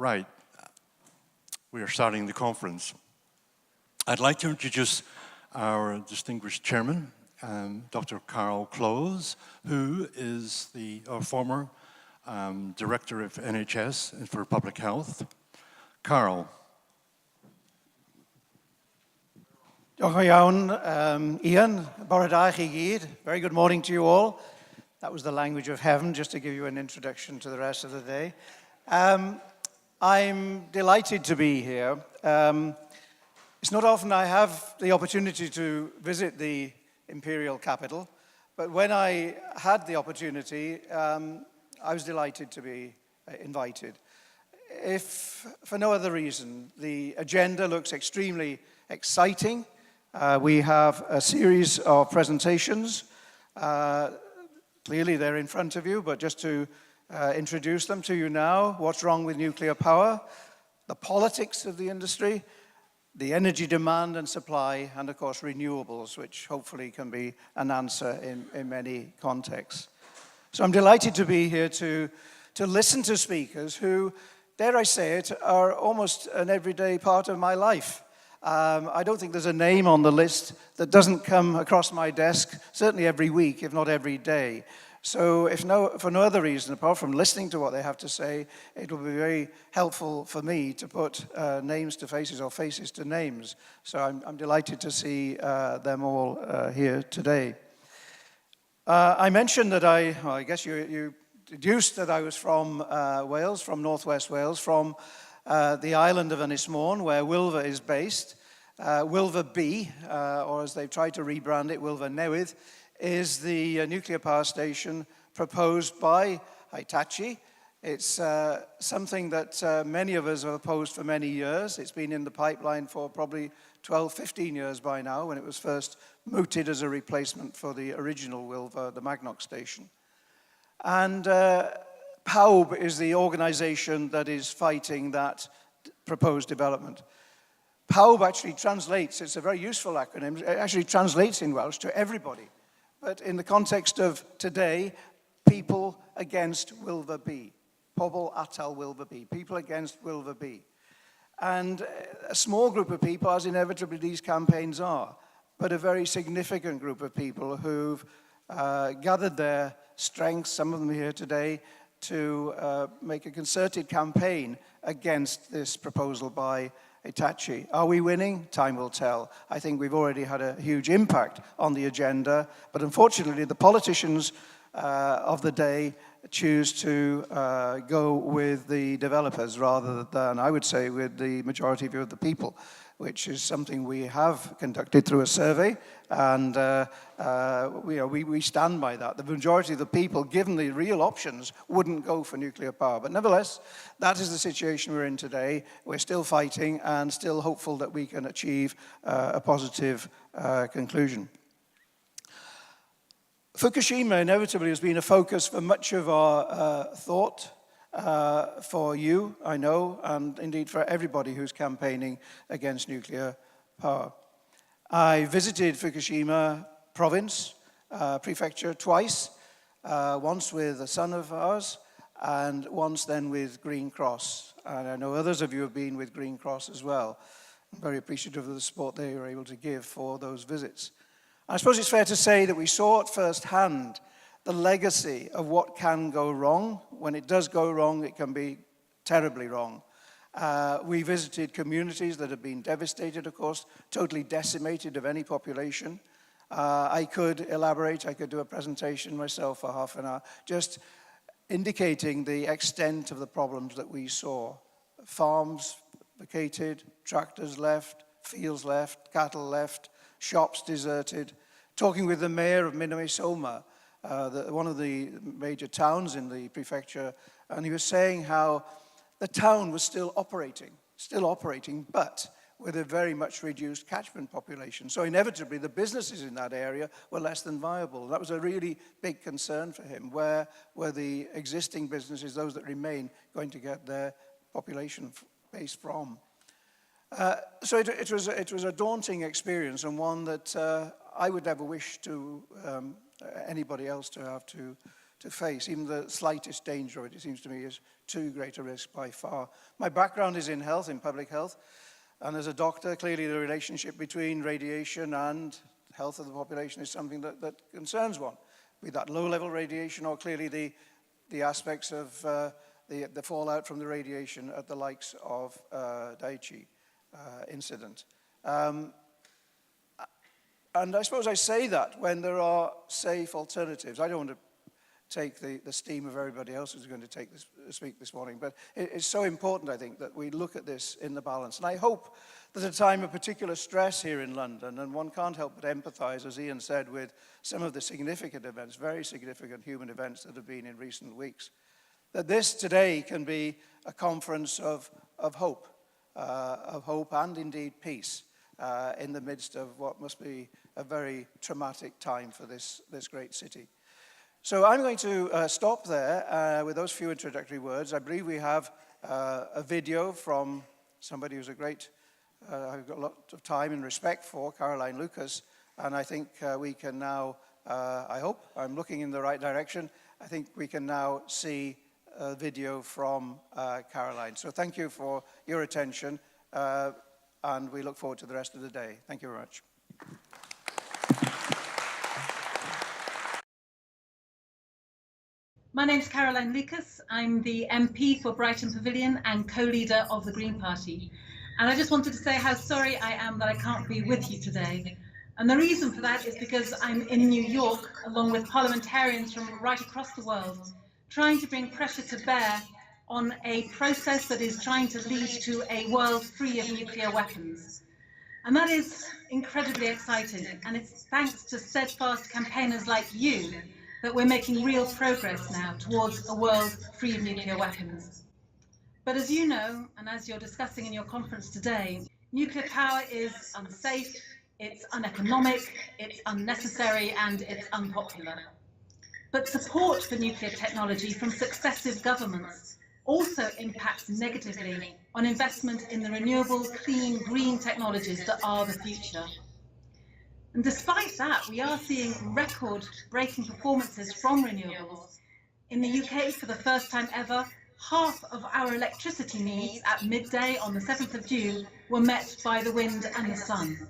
Right, we are starting the conference. I'd like to introduce our distinguished chairman, Dr. Carl Clowes, who is our former director of NHS for Public Health. Carl. Diolch iawn, Ian. Bore da chi gyd. Very good morning to you all. That was the language of heaven, just to give you an introduction to the rest of the day. I'm delighted to be here. It's not often I have the opportunity to visit the imperial capital, but when I had the opportunity, I was delighted to be invited. If for no other reason, the agenda looks extremely exciting. We have a series of presentations. Clearly they're in front of you, but just to introduce them to you now. What's wrong with nuclear power? The politics of the industry, the energy demand and supply, and of course renewables, which hopefully can be an answer in many contexts. So I'm delighted to be here to listen to speakers who, dare I say it, are almost an everyday part of my life. I don't think there's a name on the list that doesn't come across my desk, certainly every week, if not every day. So for no other reason, apart from listening to what they have to say, it will be very helpful for me to put names to faces or faces to names. So I'm delighted to see them all here today. I mentioned that I guess you deduced that I was from Wales, from northwest Wales, from the island of Ynys Môn, where Wylfa is based. Wylfa B, or as they've tried to rebrand it, Wylfa Newydd, is the nuclear power station proposed by Hitachi. It's something that many of us have opposed for many years. It's been in the pipeline for probably 12, 15 years by now, when it was first mooted as a replacement for the original Wylfa, the Magnox station. And PAUB is the organization that is fighting that proposed development. PAUB actually translates, it's a very useful acronym, it actually translates in Welsh to everybody. But in the context of today, people against Wylfa B. Pobl atal Wylfa B. People against Wylfa B. And a small group of people, as inevitably these campaigns are, but a very significant group of people who've gathered their strengths, some of them here today, to make a concerted campaign against this proposal by Hitachi. Are we winning? Time will tell. I think we've already had a huge impact on the agenda, but unfortunately the politicians of the day choose to go with the developers rather than, I would say, with the majority view of the people, which is something we have conducted through a survey, and we stand by that. The majority of the people, given the real options, wouldn't go for nuclear power. But nevertheless, that is the situation we're in today. We're still fighting and still hopeful that we can achieve a positive conclusion. Fukushima inevitably has been a focus for much of our thought, for you, I know, and indeed for everybody who's campaigning against nuclear power. I visited Fukushima province, prefecture, twice, once with a son of ours, and once then with Green Cross. And I know others of you have been with Green Cross as well. I'm very appreciative of the support they were able to give for those visits. I suppose it's fair to say that we saw at first hand the legacy of what can go wrong. When it does go wrong, it can be terribly wrong. We visited communities that have been devastated, of course, totally decimated of any population. I could elaborate, I could do a presentation myself for half an hour, just indicating the extent of the problems that we saw. Farms vacated, tractors left, fields left, cattle left, shops deserted. Talking with the mayor of Mousseau, one of the major towns in the prefecture, and he was saying how the town was still operating, but with a very much reduced catchment population. So inevitably, the businesses in that area were less than viable. That was a really big concern for him. Where were the existing businesses, those that remain, going to get their population base from? So it was a daunting experience, and one that I would never wish to anybody else to have to face. Even the slightest danger of it, it seems to me, is too great a risk by far. My background is in health, in public health, and as a doctor, clearly the relationship between radiation and health of the population is something that concerns one, be that low-level radiation or clearly the aspects of the fallout from the radiation at the likes of Daiichi incident. And I suppose I say that when there are safe alternatives. I don't want to take the steam of everybody else who's going to speak this morning, but it's so important, I think, that we look at this in the balance. And I hope that at a time of particular stress here in London, and one can't help but empathize, as Ian said, with some of the significant events, very significant human events that have been in recent weeks, that this today can be a conference of hope and indeed peace in the midst of what must be a very traumatic time for this great city. So I'm going to stop there with those few introductory words. I believe we have a video from somebody who's a great, I've got a lot of time and respect for, Caroline Lucas, and I think we can now, I hope, I'm looking in the right direction, I think we can now see a video from Caroline. So thank you for your attention, and we look forward to the rest of the day. Thank you very much. My name's Caroline Lucas. I'm the MP for Brighton Pavilion and co-leader of the Green Party. And I just wanted to say how sorry I am that I can't be with you today. And the reason for that is because I'm in New York, along with parliamentarians from right across the world, trying to bring pressure to bear on a process that is trying to lead to a world free of nuclear weapons. And that is incredibly exciting. And it's thanks to steadfast campaigners like you that we're making real progress now towards a world free of nuclear weapons. But as you know, and as you're discussing in your conference today, nuclear power is unsafe, it's uneconomic, it's unnecessary, and it's unpopular. But support for nuclear technology from successive governments also impacts negatively on investment in the renewable, clean, green technologies that are the future. And despite that, we are seeing record-breaking performances from renewables. In the UK, for the first time ever, half of our electricity needs at midday on the 7th of June were met by the wind and the sun.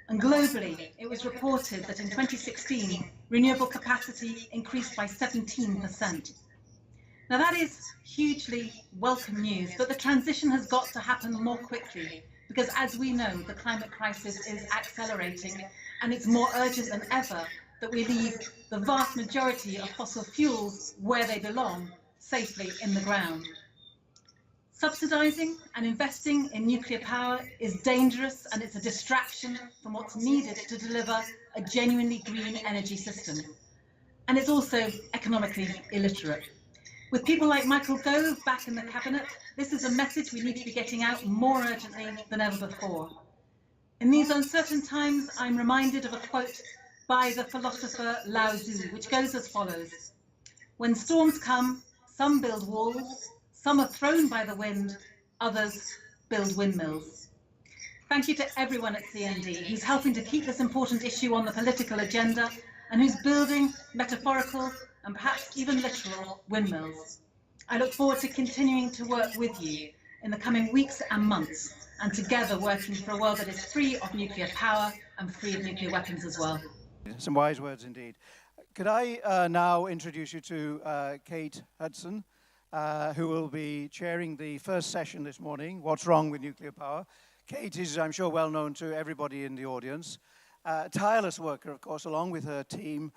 And globally, it was reported that in 2016, renewable capacity increased by 17%. Now that is hugely welcome news, but the transition has got to happen more quickly, because as we know, the climate crisis is accelerating, and it's more urgent than ever that we leave the vast majority of fossil fuels where they belong, safely in the ground. Subsidising and investing in nuclear power is dangerous, and it's a distraction from what's needed to deliver a genuinely green energy system. And it's also economically illiterate. With people like Michael Gove back in the cabinet, this is a message we need to be getting out more urgently than ever before. In these uncertain times, I'm reminded of a quote by the philosopher Lao Tzu, which goes as follows: "When storms come, some build walls, some are thrown by the wind, others build windmills." Thank you to everyone at CND who's helping to keep this important issue on the political agenda and who's building metaphorical and perhaps even literal windmills. I look forward to continuing to work with you in the coming weeks and months, and together working for a world that is free of nuclear power and free of nuclear weapons as well. Some wise words indeed. Could I now introduce you to Kate Hudson, who will be chairing the first session this morning, What's Wrong with Nuclear Power? Kate is, I'm sure, well known to everybody in the audience. Tireless worker, of course, along with her team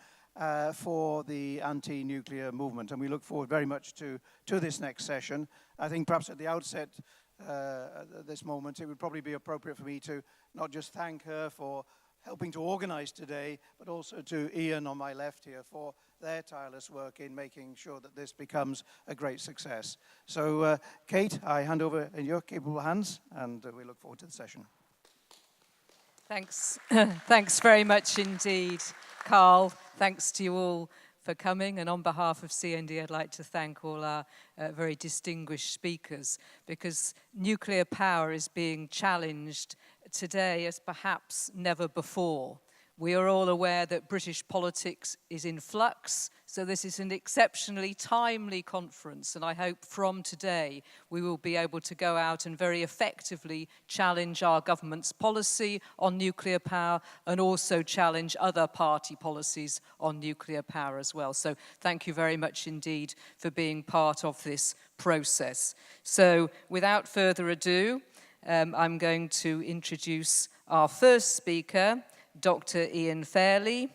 for the anti-nuclear movement, and we look forward very much to this next session. I think perhaps at the outset, at this moment, it would probably be appropriate for me to not just thank her for helping to organize today, but also to Ian on my left here for their tireless work in making sure that this becomes a great success. So, Kate, I hand over in your capable hands, and we look forward to the session. Thanks. Thanks very much indeed, Carl. Thanks to you all for coming. And on behalf of CND, I'd like to thank all our very distinguished speakers, because nuclear power is being challenged today as perhaps never before. We are all aware that British politics is in flux, so this is an exceptionally timely conference, and I hope from today we will be able to go out and very effectively challenge our government's policy on nuclear power and also challenge other party policies on nuclear power as well. So thank you very much indeed for being part of this process. So without further ado, I'm going to introduce our first speaker, Dr. Ian Fairlie.